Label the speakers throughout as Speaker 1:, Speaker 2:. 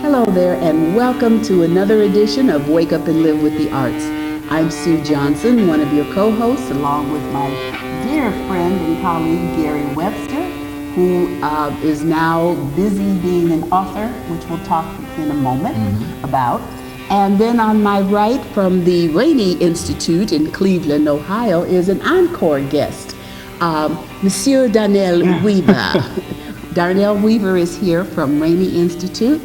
Speaker 1: Hello there, and welcome to another edition of Wake Up and Live with the Arts. I'm Sue Johnson, one of your co-hosts, along with my dear friend and colleague Gary Webster, who is now busy being an author, which we'll talk in a moment about. And then on my right, from the Rainey Institute in Cleveland, Ohio, is an encore guest, Monsieur Darnell Weaver. Darnell Weaver is here from Rainey Institute.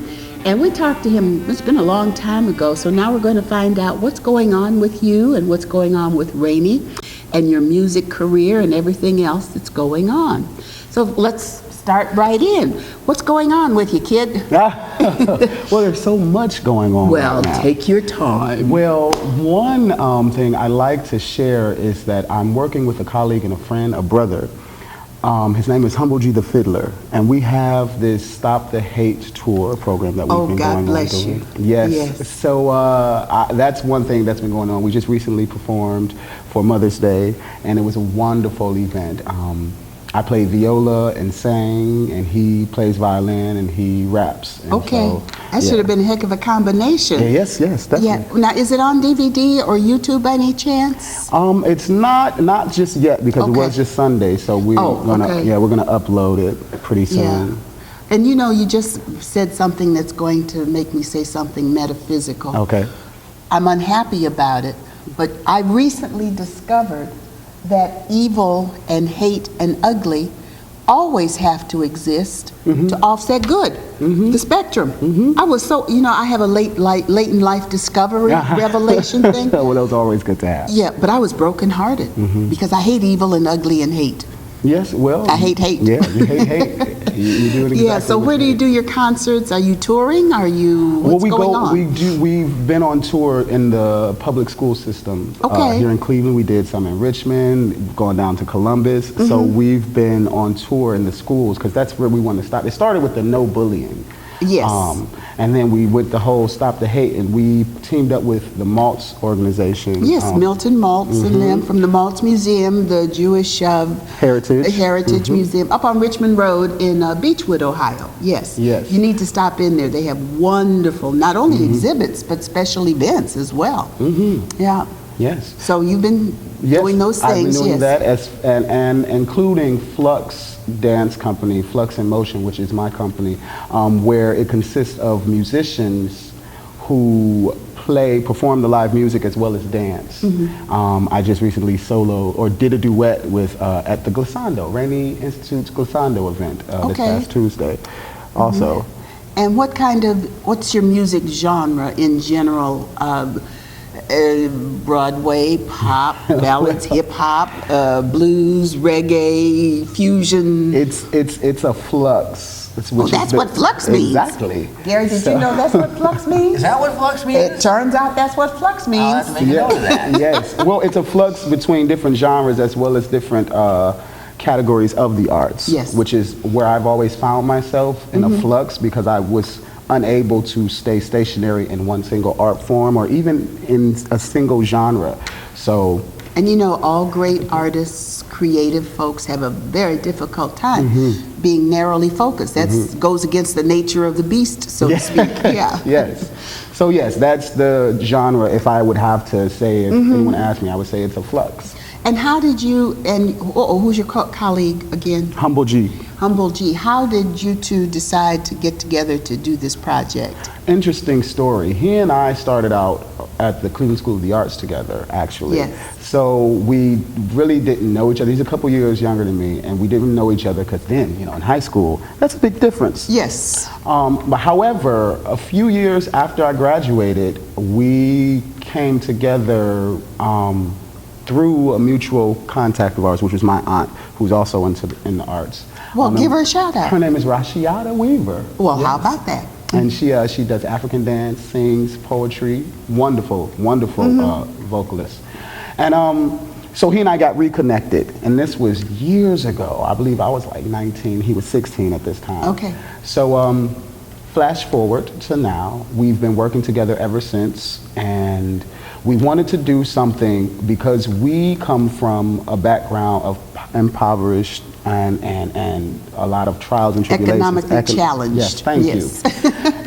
Speaker 1: And we talked to him, it's been a long time ago, so now we're going to find out what's going on with you and what's going on with Rainey and your music career and everything else that's going on. So let's start right in. What's going on with you, kid?
Speaker 2: Well, there's so much going on.
Speaker 1: Well,
Speaker 2: right now.
Speaker 1: take your time.
Speaker 2: Well, one thing I like to share is that I'm working with a colleague and a friend, a brother. His name is Humble G the Fiddler, and we have this Stop the Hate tour program that we've been
Speaker 1: God
Speaker 2: going
Speaker 1: bless
Speaker 2: on
Speaker 1: you.
Speaker 2: doing. Yes. So that's one thing that's been going on. We just recently performed for Mother's Day, and it was a wonderful event. I played viola and sang, and he plays violin and he raps. And
Speaker 1: Okay,
Speaker 2: so,
Speaker 1: that should have been a heck of a combination.
Speaker 2: Yes, definitely.
Speaker 1: Yeah. Now, is it on DVD or YouTube by any chance?
Speaker 2: It's not just yet because it was just Sunday, so we're gonna upload it pretty soon.
Speaker 1: Yeah. And you know, you just said something that's going to make me say something metaphysical.
Speaker 2: Okay.
Speaker 1: I'm unhappy about it, but I recently discovered that evil and hate and ugly always have to exist to offset good, the spectrum. I was so, I have a late in life discovery, revelation thing.
Speaker 2: Well, those are always good to have.
Speaker 1: Yeah, but I was brokenhearted because I hate evil and ugly and hate.
Speaker 2: Yes, well.
Speaker 1: I hate hate.
Speaker 2: Yeah, you hate hate. You do it exactly.
Speaker 1: Yeah, so where do you do your concerts? Are you touring? Are you, what's going on?
Speaker 2: We've been on tour in the public school system.
Speaker 1: Okay.
Speaker 2: Here in Cleveland, we did some in Richmond, going down to Columbus. So we've been on tour in the schools because that's where we want to start. It started with the no bullying.
Speaker 1: Yes.
Speaker 2: And then we went the whole Stop the Hate, and we teamed up with the Maltz organization.
Speaker 1: Yes, Milton Maltz and them from the Maltz Museum, the Jewish Heritage Museum, up on Richmond Road in Beechwood, Ohio. Yes.
Speaker 2: Yes.
Speaker 1: You need to stop in there. They have wonderful, not only exhibits, but special events as well. Yeah.
Speaker 2: Yes.
Speaker 1: So you've been doing those things.
Speaker 2: I've been doing that and including Flux Dance Company, Flux in Motion, which is my company, where it consists of musicians who perform the live music as well as dance. I just recently did a duet with at the Glissando, Rainey Institute's Glissando event this past Tuesday also.
Speaker 1: And what's your music genre in general? Broadway, pop, ballads, hip hop, blues, reggae, fusion.
Speaker 2: It's a flux.
Speaker 1: That's what flux means.
Speaker 2: Exactly.
Speaker 1: Gary, did you know that's what flux means?
Speaker 3: Is that what flux means?
Speaker 1: It turns out that's what flux means.
Speaker 3: I'll have to make a note of that.
Speaker 2: Yes. Well, it's a flux between different genres as well as different categories of the arts.
Speaker 1: Yes.
Speaker 2: Which is where I've always found myself in a flux because I was unable to stay stationary in one single art form or even in a single genre. So.
Speaker 1: And all great artists, creative folks have a very difficult time being narrowly focused. That goes against the nature of the beast, so to speak. Yeah.
Speaker 2: Yes. So yes, that's the genre. If I would have to say, if anyone asked me, I would say it's a flux.
Speaker 1: And how did you, who's your colleague again?
Speaker 2: Humble G.
Speaker 1: Humble G. How did you two decide to get together to do this project?
Speaker 2: Interesting story. He and I started out at the Cleveland School of the Arts together, actually.
Speaker 1: Yes.
Speaker 2: So we really didn't know each other. He's a couple years younger than me, and we didn't know each other because then, in high school, that's a big difference.
Speaker 1: Yes.
Speaker 2: But however, a few years after I graduated, we came together through a mutual contact of ours, which was my aunt, who's also in the arts.
Speaker 1: Well, give her a shout out.
Speaker 2: Her name is Rashiada Weaver.
Speaker 1: Well, how about that?
Speaker 2: And she does African dance, sings poetry, wonderful vocalist. And so he and I got reconnected, and this was years ago. I believe I was like 19, he was 16 at this time.
Speaker 1: Okay.
Speaker 2: So flash forward to now, we've been working together ever since, and we wanted to do something because we come from a background of impoverished and a lot of trials and tribulations.
Speaker 1: Economically challenged.
Speaker 2: Yes, thank you.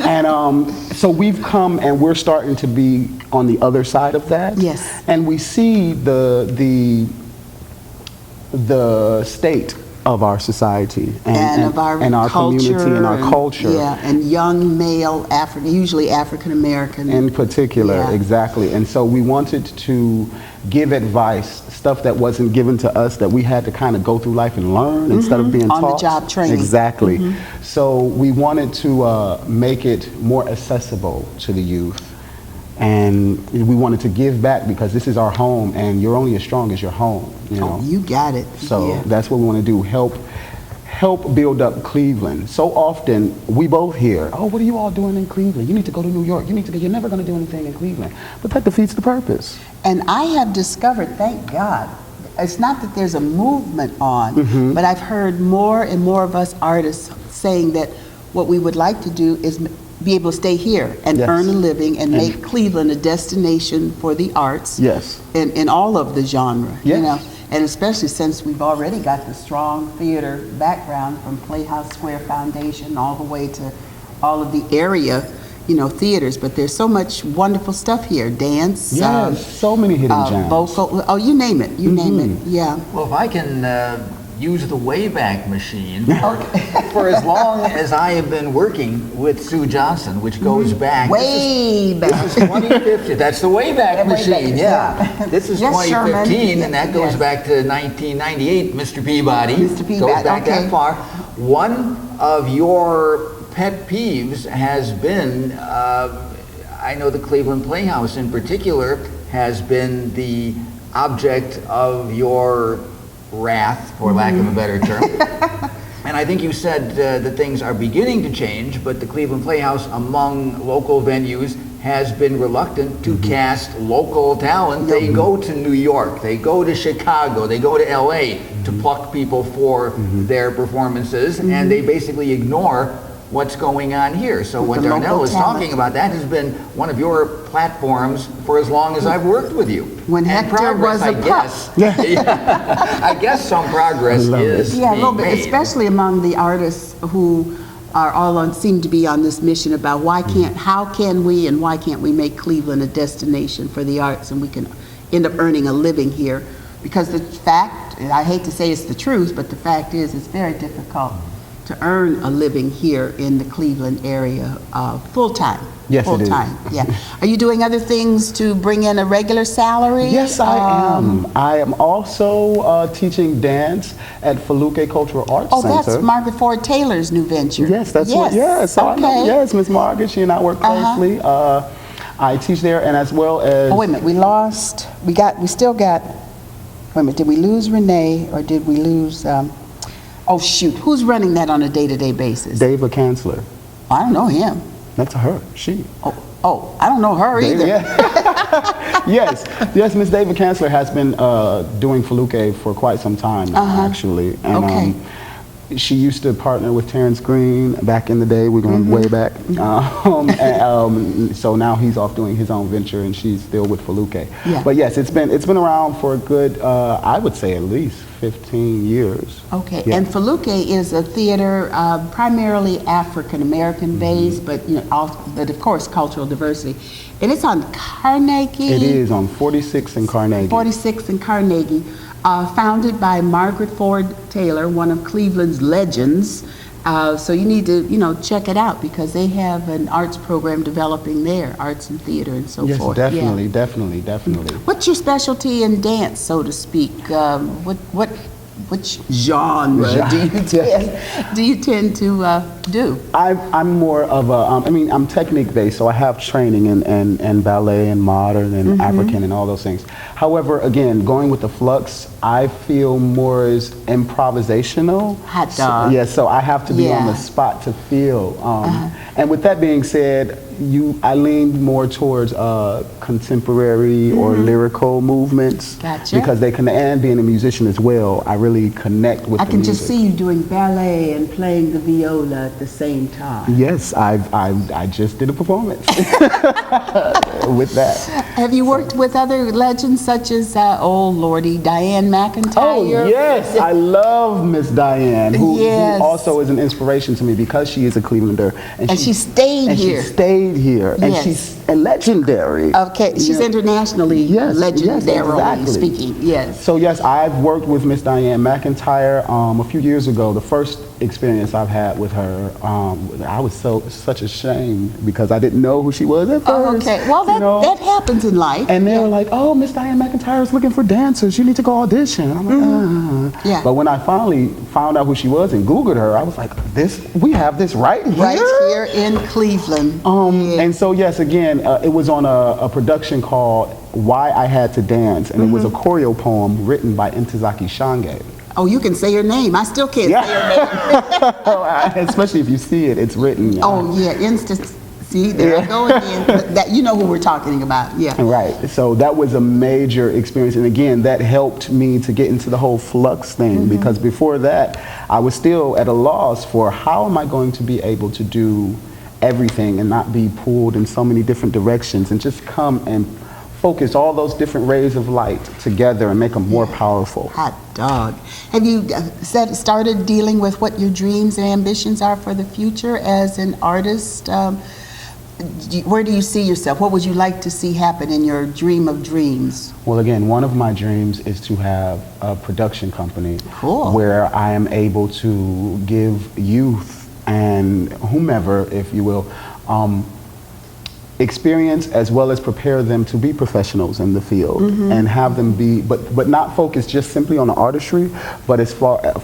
Speaker 2: And so we've come and we're starting to be on the other side of that.
Speaker 1: Yes.
Speaker 2: And we see the state of our society
Speaker 1: and of our
Speaker 2: community and our culture.
Speaker 1: Yeah, and young male usually African American.
Speaker 2: In particular,
Speaker 1: Yeah.
Speaker 2: exactly. And so we wanted to give advice, stuff that wasn't given to us, that we had to kind of go through life and learn instead of being taught.
Speaker 1: On-the-job training.
Speaker 2: Exactly. So we wanted to make it more accessible to the youth. And we wanted to give back because this is our home, and you're only as strong as your home. You know?
Speaker 1: Oh, you got it.
Speaker 2: So
Speaker 1: Yeah.
Speaker 2: that's what we want to do, help build up Cleveland. So often we both hear, oh, what are you all doing in Cleveland? You need to go to New York. You're never going to do anything in Cleveland. But that defeats the purpose.
Speaker 1: And I have discovered, thank God, it's not that there's a movement on, but I've heard more and more of us artists saying that what we would like to do is be able to stay here and
Speaker 2: Yes.
Speaker 1: earn a living and make Cleveland a destination for the arts.
Speaker 2: Yes.
Speaker 1: In all of the genre,
Speaker 2: Yes.
Speaker 1: you know, and especially since we've already got the strong theater background from Playhouse Square Foundation all the way to all of the area, you know, theaters. But there's so much wonderful stuff here: dance,
Speaker 2: Yes, so many hidden gems.
Speaker 1: vocal. Oh, you name it. You name it. Yeah.
Speaker 3: Well, if I can use the Wayback Machine, for as long as I have been working with Sue Johnson, which goes back...
Speaker 1: Way back.
Speaker 3: This is 2015. That's the Wayback
Speaker 1: Yeah, Wayback,
Speaker 3: Machine, yeah. This is
Speaker 1: Yes,
Speaker 3: 2015,
Speaker 1: Sherman.
Speaker 3: and that goes
Speaker 1: Yes.
Speaker 3: back to 1998, Mr. Peabody.
Speaker 1: Mr. Peabody,
Speaker 3: Goes back
Speaker 1: okay.
Speaker 3: that far. One of your pet peeves has been, I know the Cleveland Playhouse in particular, has been the object of your wrath, for lack of a better term. And I think you said that things are beginning to change, but the Cleveland Playhouse, among local venues, has been reluctant to cast local talent. They go to New York, they go to Chicago, they go to LA to pluck people for their performances, and they basically ignore what's going on here. So what
Speaker 1: the
Speaker 3: Darnell
Speaker 1: local
Speaker 3: is
Speaker 1: talent.
Speaker 3: talking about, that has been one of your platforms for as long as I've worked with you.
Speaker 1: When
Speaker 3: And
Speaker 1: Hector
Speaker 3: progress,
Speaker 1: was a
Speaker 3: I
Speaker 1: pup.
Speaker 3: guess. Yeah. I guess some progress
Speaker 2: love it.
Speaker 3: is
Speaker 1: Yeah, a little
Speaker 3: being
Speaker 1: bit,
Speaker 3: made.
Speaker 1: especially among the artists who are all on, seem to be on this mission about how can we and why can't we make Cleveland a destination for the arts, and we can end up earning a living here. Because the fact, and I hate to say it's the truth, but the fact is it's very difficult to earn a living here in the Cleveland area full-time.
Speaker 2: Yes, it is.
Speaker 1: Full-time, yeah. Are you doing other things to bring in a regular salary?
Speaker 2: Yes, I am. I am also teaching dance at Feluke Cultural Arts
Speaker 1: Oh,
Speaker 2: Center.
Speaker 1: that's Margaret Ford Taylor's new venture.
Speaker 2: Yes, that's what. Yes, so I know.
Speaker 1: Okay.
Speaker 2: Yes, Miss Margaret. She and I work closely. I teach there, and as well as.
Speaker 1: Oh, wait a minute, we still got, wait a minute, did we lose Renee or did we lose, oh shoot, who's running that on a day-to-day basis?
Speaker 2: David Kanzler.
Speaker 1: I don't know him.
Speaker 2: That's her. She.
Speaker 1: Oh, I don't know her either.
Speaker 2: Yeah. yes, Miss David Kanzler has been doing Feluke for quite some time now, actually. And,
Speaker 1: Okay.
Speaker 2: she used to partner with Terrence Green back in the day. We're going way back. So now he's off doing his own venture, and she's still with Feluke.
Speaker 1: Yeah.
Speaker 2: But yes, it's been around for a good, I would say at least 15 years.
Speaker 1: Okay,
Speaker 2: Yeah.
Speaker 1: and Feluke is a theater primarily African-American based, but but of course cultural diversity. And it's on Carnegie.
Speaker 2: It is on 46 and Carnegie.
Speaker 1: 46 and Carnegie, founded by Margaret Ford Taylor, one of Cleveland's legends. So you need to, check it out because they have an arts program developing there, arts and theater and so
Speaker 2: Yes,
Speaker 1: forth.
Speaker 2: definitely,
Speaker 1: Yeah.
Speaker 2: definitely.
Speaker 1: What's your specialty in dance, so to speak? Which genre do you tend to do?
Speaker 2: I'm more of a, I'm technique based, so I have training in ballet and modern and African and all those things. However, again, going with the flux, I feel more is improvisational.
Speaker 1: Hot dog.
Speaker 2: So I have to be on the
Speaker 1: Yeah.
Speaker 2: spot to feel. And with that being said, I lean more towards contemporary or lyrical movements.
Speaker 1: Gotcha.
Speaker 2: Because they can, and being a musician as well, I really connect with
Speaker 1: I
Speaker 2: the
Speaker 1: can
Speaker 2: music.
Speaker 1: just see you doing ballet and playing the viola the same time.
Speaker 2: Yes, I just did a performance with that.
Speaker 1: Have you worked with other legends such as, oh Lordy, Diane McIntyre?
Speaker 2: Oh yes, I love Miss Diane, who also is an inspiration to me because she is a Clevelander,
Speaker 1: and she stayed here.
Speaker 2: She stayed here, and she's legendary.
Speaker 1: Okay, she's internationally legendarily speaking. Yes.
Speaker 2: So yes, I've worked with Miss Diane McIntyre a few years ago. The first experience I've had with her, I was such ashamed because I didn't know who she was at first.
Speaker 1: Oh, okay. Well, that happens in life.
Speaker 2: And they were like, "Oh, Miss Diane McIntyre is looking for dancers. You need to go audition." I'm like,
Speaker 1: Yeah.
Speaker 2: But when I finally found out who she was and Googled her, I was like, we have this right here?
Speaker 1: Right here in Cleveland.
Speaker 2: And so, yes, again, it was on a production called Why I Had to Dance, and it was a choreo poem written by Ntozake Shange.
Speaker 1: Oh, you can say her name. I still can't say her name.
Speaker 2: Especially if you see it, it's written.
Speaker 1: Oh, yeah, See, there I go again. That, you know who we're talking about, yeah.
Speaker 2: Right, so that was a major experience, and again, that helped me to get into the whole flux thing, because before that, I was still at a loss for how am I going to be able to do everything and not be pulled in so many different directions and just come and focus all those different rays of light together and make them more powerful.
Speaker 1: Hot dog. Have you started dealing with what your dreams and ambitions are for the future as an artist? Where do you see yourself? What would you like to see happen in your dream of dreams?
Speaker 2: Well, again, one of my dreams is to have a production company where I am able to give youth and whomever, if you will, experience as well as prepare them to be professionals in the field and have them be, but not focus just simply on the artistry, but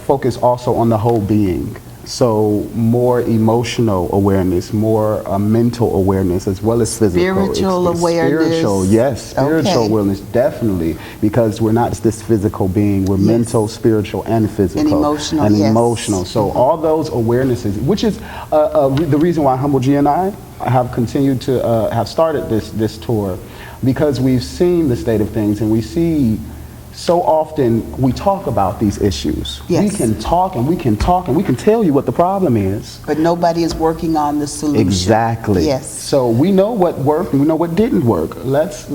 Speaker 2: focus also on the whole being. So more emotional awareness, more mental awareness, as well as physical.
Speaker 1: Spiritual awareness.
Speaker 2: Spiritual awareness, definitely, because we're not this physical being, we're mental, spiritual, and physical.
Speaker 1: And
Speaker 2: emotional. So all those awarenesses, which is the reason why Humble G and I have continued to have started this tour, because we've seen the state of things, and we see so often we talk about these issues. We can talk and we can talk and we can tell you what the problem is.
Speaker 1: But nobody is working on the solution.
Speaker 2: Exactly.
Speaker 1: Yes.
Speaker 2: So we know what worked and we know what didn't work. Let's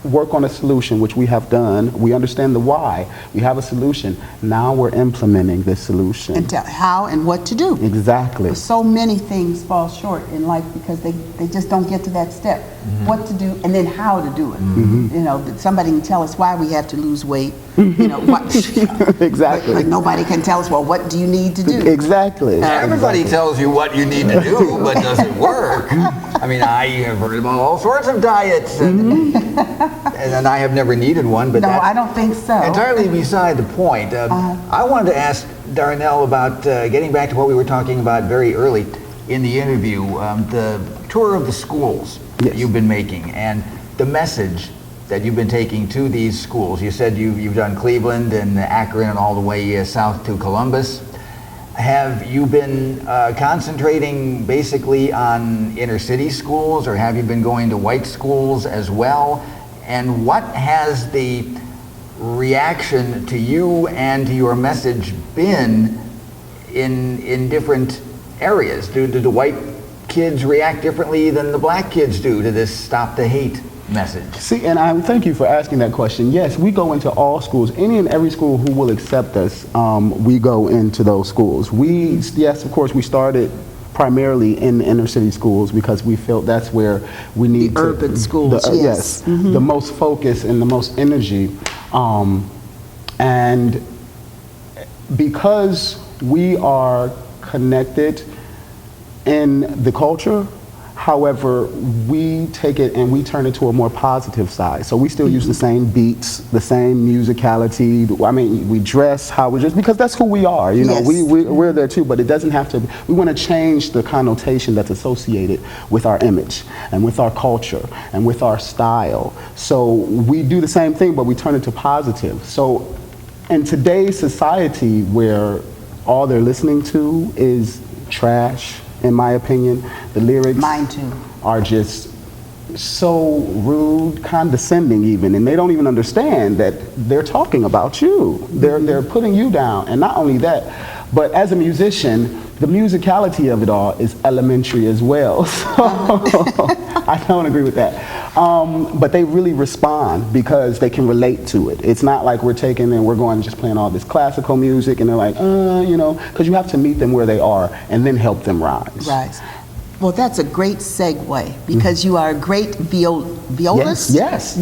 Speaker 2: work on a solution, which we have done. We understand the why. We have a solution. Now we're implementing this solution.
Speaker 1: And how and what to do.
Speaker 2: Exactly.
Speaker 1: But so many things fall short in life because they just don't get to that step. What to do and then how to do it. You know, somebody can tell us why we have to lose weight. You know, what,
Speaker 2: exactly.
Speaker 1: But nobody can tell us, well, what do you need to do?
Speaker 2: Exactly.
Speaker 3: Everybody tells you what you need to do, but does it work? I mean, I have heard about all sorts of diets, and I have never needed one. But
Speaker 1: no, I don't think so.
Speaker 3: Entirely beside the point. I wanted to ask Darnell about getting back to what we were talking about very early in the interview, the tour of the schools that you've been making and the message that you've been taking to these schools. You said you've done Cleveland and Akron and all the way south to Columbus. Have you been concentrating basically on inner city schools, or have you been going to white schools as well? And what has the reaction to you and to your message been in different areas? Do the white kids react differently than the black kids do to this Stop the Hate message?
Speaker 2: See, and I thank you for asking that question. Yes, we go into all schools. Any and every school who will accept us, we go into those schools. Yes, of course, we started primarily in the inner city schools because we felt that's where we need
Speaker 1: the urban schools.
Speaker 2: The most focus and the most energy. And because we are connected in the culture, however, we take it and we turn it to a more positive side. So we still use the same beats, the same musicality. I mean, we dress how we dress because that's who we are. You know, we're there too, but it doesn't have to. We want to change the connotation that's associated with our image and with our culture and with our style. So we do the same thing, but we turn it to positive. So in today's society where all they're listening to is trash, in my opinion, the lyrics are just so rude, condescending even, and they don't even understand that they're talking about you. They're putting you down. And not only that, but as a musician, the musicality of it all is elementary as well. So I don't agree with that. But they really respond because they can relate to it. It's not like we're taking and we're going and just playing all this classical music and they're like, you know, because you have to meet them where they are and then help them rise.
Speaker 1: Right. Well, that's a great segue because you are a great violist.
Speaker 2: Yes.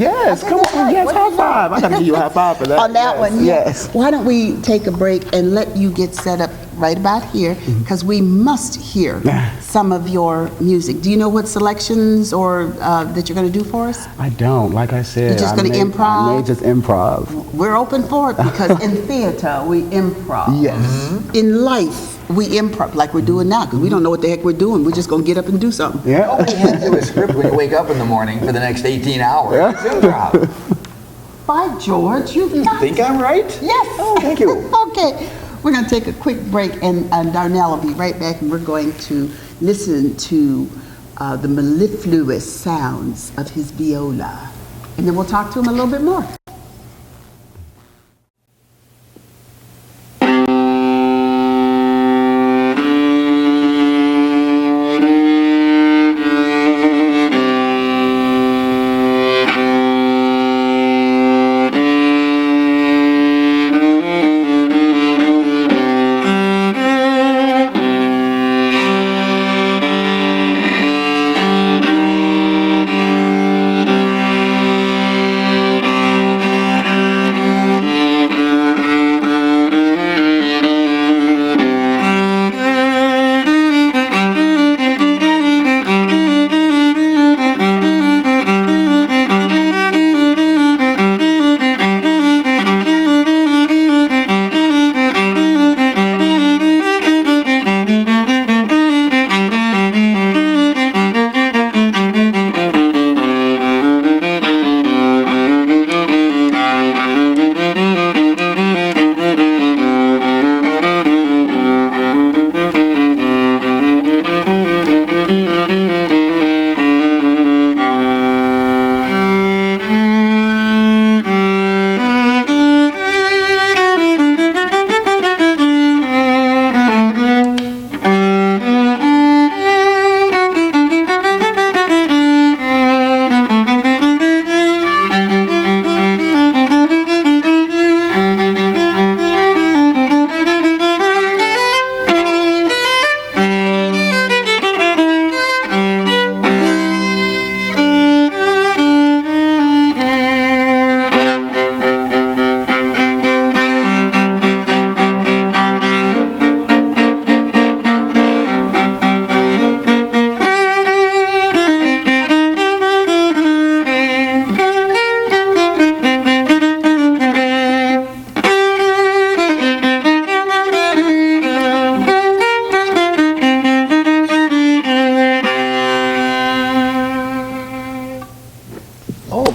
Speaker 2: Come on, yes, high five. I gotta give you a high five for that.
Speaker 1: On that one,
Speaker 2: yes.
Speaker 1: Why don't we take a break and let you get set up right about here because we must hear some of your music. Do you know what selections or that you're going to do for us?
Speaker 2: I don't. Like I said,
Speaker 1: You're just going to improv?
Speaker 2: I may just improv.
Speaker 1: We're open for it because in theater we improv.
Speaker 2: Yes.
Speaker 1: In life we improv like we're doing now because we don't know what the heck we're doing. We're just going to get up and do something.
Speaker 2: Yeah.
Speaker 3: Nobody hands you a script when you wake up in the morning for the next 18 hours.
Speaker 2: Yeah.
Speaker 3: It's improv.
Speaker 1: By George, you've got
Speaker 3: Think I'm right?
Speaker 1: Yes.
Speaker 2: Oh, thank you.
Speaker 1: Okay. We're going to take a quick break, and Darnell will be right back, and we're going to listen to the mellifluous sounds of his viola. And then we'll talk to him a little bit more.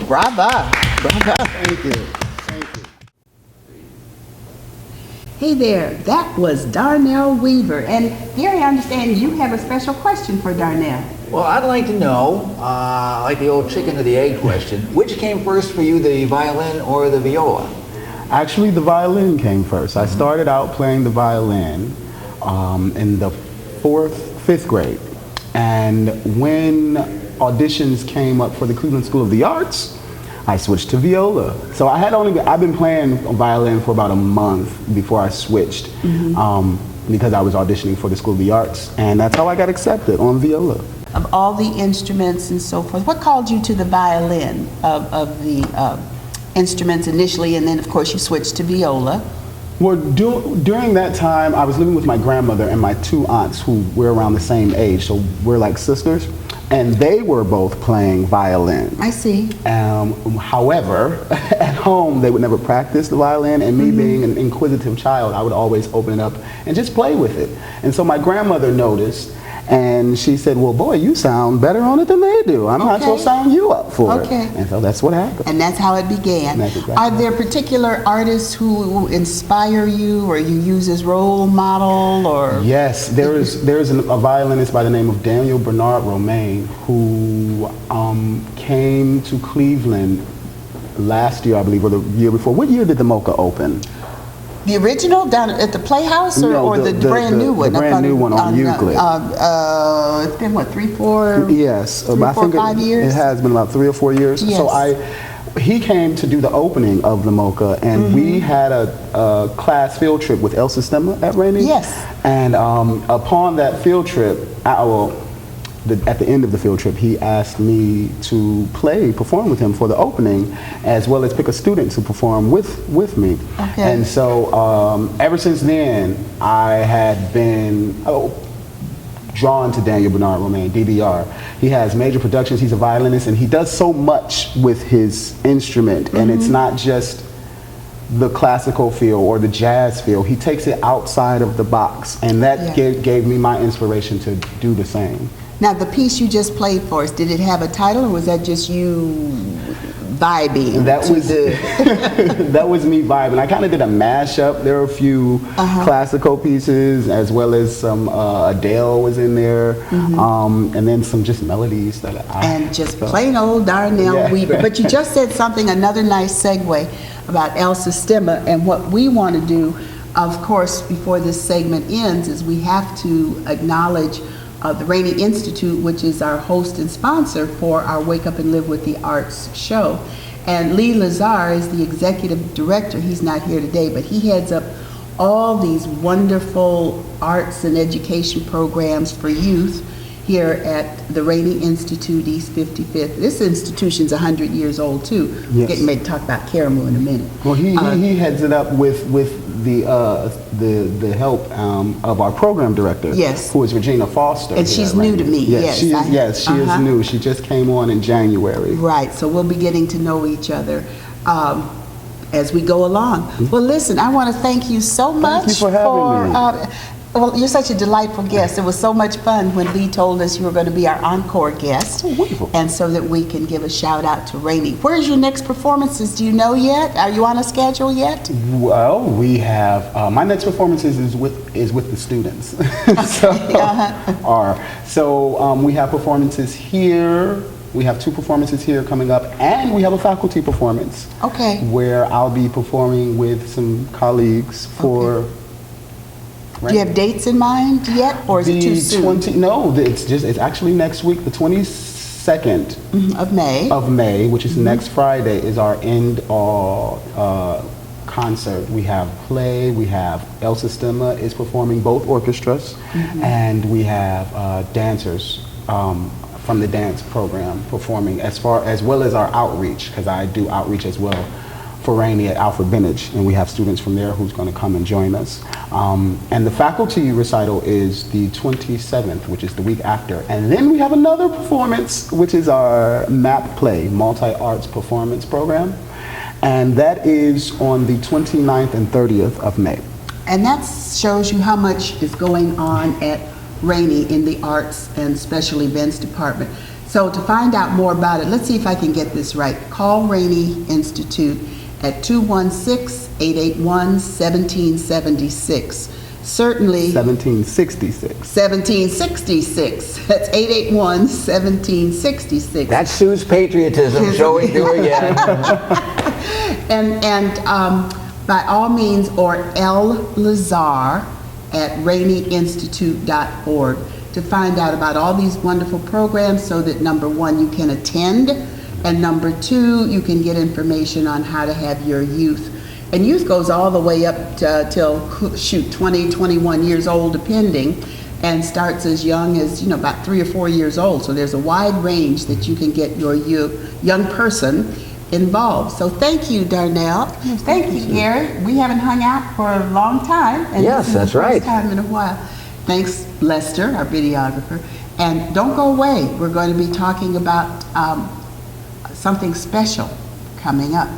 Speaker 1: Brava.
Speaker 2: Thank you.
Speaker 1: Hey there, that was Darnell Weaver. And Gary, I understand you have a special question for Darnell.
Speaker 3: Well, I'd like to know, like the old chicken or the egg question, which came first for you, the violin or the viola?
Speaker 2: Actually, the violin came first. I started out playing the violin in the fifth grade. And when auditions came up for the Cleveland School of the Arts, I switched to viola. So I've been playing violin for about a month before I switched because I was auditioning for the School of the Arts. And that's how I got accepted on viola.
Speaker 1: Of all the instruments and so forth, what called you to the violin of the instruments initially, and then of course you switched to viola?
Speaker 2: Well, during that time, I was living with my grandmother and my two aunts who were around the same age, so we're like sisters, and they were both playing violin.
Speaker 1: I see.
Speaker 2: However, at home, they would never practice the violin, and me being an inquisitive child, I would always open it up and just play with it. And so my grandmother noticed, and she said, well, boy, you sound better on it than they do. I might as well sign you up for it. And so that's what happened.
Speaker 1: And that's how it began.
Speaker 2: That's exactly
Speaker 1: Are there particular artists who inspire you or you use as role model? Or
Speaker 2: Yes, there's a violinist by the name of Daniel Bernard Romaine who came to Cleveland last year, I believe, or the year before. What year did the MoCA open?
Speaker 1: The original down at the Playhouse, or,
Speaker 2: No,
Speaker 1: or the brand new one?
Speaker 2: The brand new one on Euclid.
Speaker 1: It's been what, 3, 4?
Speaker 2: Yes,
Speaker 1: 3, 4, 5 years.
Speaker 2: It has been about 3 or 4 years.
Speaker 1: Yes.
Speaker 2: So he came to do the opening of the MOCA, and we had a class field trip with El Sistema at Rainey.
Speaker 1: Yes.
Speaker 2: And upon that field trip, at the end of the field trip, he asked me to perform with him for the opening, as well as pick a student to perform with me.
Speaker 1: Okay.
Speaker 2: And so ever since then, I had been drawn to Daniel Bernard Romain, DBR. He has major productions, he's a violinist, and he does so much with his instrument, and it's not just the classical feel or the jazz feel. He takes it outside of the box, and that gave me my inspiration to do the same.
Speaker 1: Now, the piece you just played for us, did it have a title, or was that just you vibing?
Speaker 2: That was me vibing. I kind of did a mashup. There are a few classical pieces, as well as some Adele was in there, and then some just melodies that
Speaker 1: and just plain old Darnell Weaver. But you just said something, another nice segue about El Sistema, and what we want to do, of course, before this segment ends, is we have to acknowledge the Rainey Institute, which is our host and sponsor for our Wake Up and Live with the Arts show. And Lee Lazar is the executive director. He's not here today, but he heads up all these wonderful arts and education programs for youth here at the Rainey Institute, East 55th. This institution's 100 years old too.
Speaker 2: Yes.
Speaker 1: Getting ready to talk about Karamu in a minute.
Speaker 2: Well, he heads it up with the help of our program director,
Speaker 1: Yes.
Speaker 2: who is Regina Foster.
Speaker 1: And she's new to me.
Speaker 2: Yes, she is new. She just came on in January.
Speaker 1: Right, so we'll be getting to know each other as we go along. Well, listen, I want to thank you so much.
Speaker 2: Thank you for having me.
Speaker 1: Well, you're such a delightful guest. It was so much fun when Lee told us you were going to be our encore guest.
Speaker 2: Oh, wonderful.
Speaker 1: And so that we can give a shout out to Rainey. Where's your next performances? Do you know yet? Are you on a schedule yet?
Speaker 2: Well, we have my next performances is with the students. So we have performances here. We have 2 performances here coming up, and we have a faculty performance.
Speaker 1: Okay.
Speaker 2: Where I'll be performing with some colleagues for.
Speaker 1: Do you have dates in mind yet, or is it too soon?
Speaker 2: No, it's actually next week, the 22nd
Speaker 1: of
Speaker 2: May, which is next Friday, is our end concert. We have play, we have El Sistema is performing, both orchestras, and we have dancers from the dance program performing, as well as our outreach, because I do outreach as well for Rainey at Alfred Bennett, and we have students from there who's going to come and join us. And the faculty recital is the 27th, which is the week after. And then we have another performance, which is our MAP Play, Multi-Arts Performance Program. And that is on the 29th and 30th of May.
Speaker 1: And that shows you how much is going on at Rainey in the Arts and Special Events Department. So to find out more about it, let's see if I can get this right. Call Rainey Institute at 216-881-1776. Certainly
Speaker 2: 1766.
Speaker 1: 1766. That's 881-1766.
Speaker 3: That's Sue's patriotism showing through again.
Speaker 1: And by all means, or L. Lazar at raineyinstitute.org to find out about all these wonderful programs, so that number 1, you can attend, and number 2, you can get information on how to have your youth. And youth goes all the way up to, till 20, 21 years old, depending, and starts as young as, about 3 or 4 years old. So there's a wide range that you can get your young person involved. So thank you, Darnell.
Speaker 2: Yes,
Speaker 1: thank you, Gary. We haven't hung out for a long time. And
Speaker 3: Yes,
Speaker 1: this is
Speaker 3: that's
Speaker 1: the first
Speaker 3: right.
Speaker 1: time in a while. Thanks, Lester, our videographer. And don't go away. We're going to be talking about something special coming up.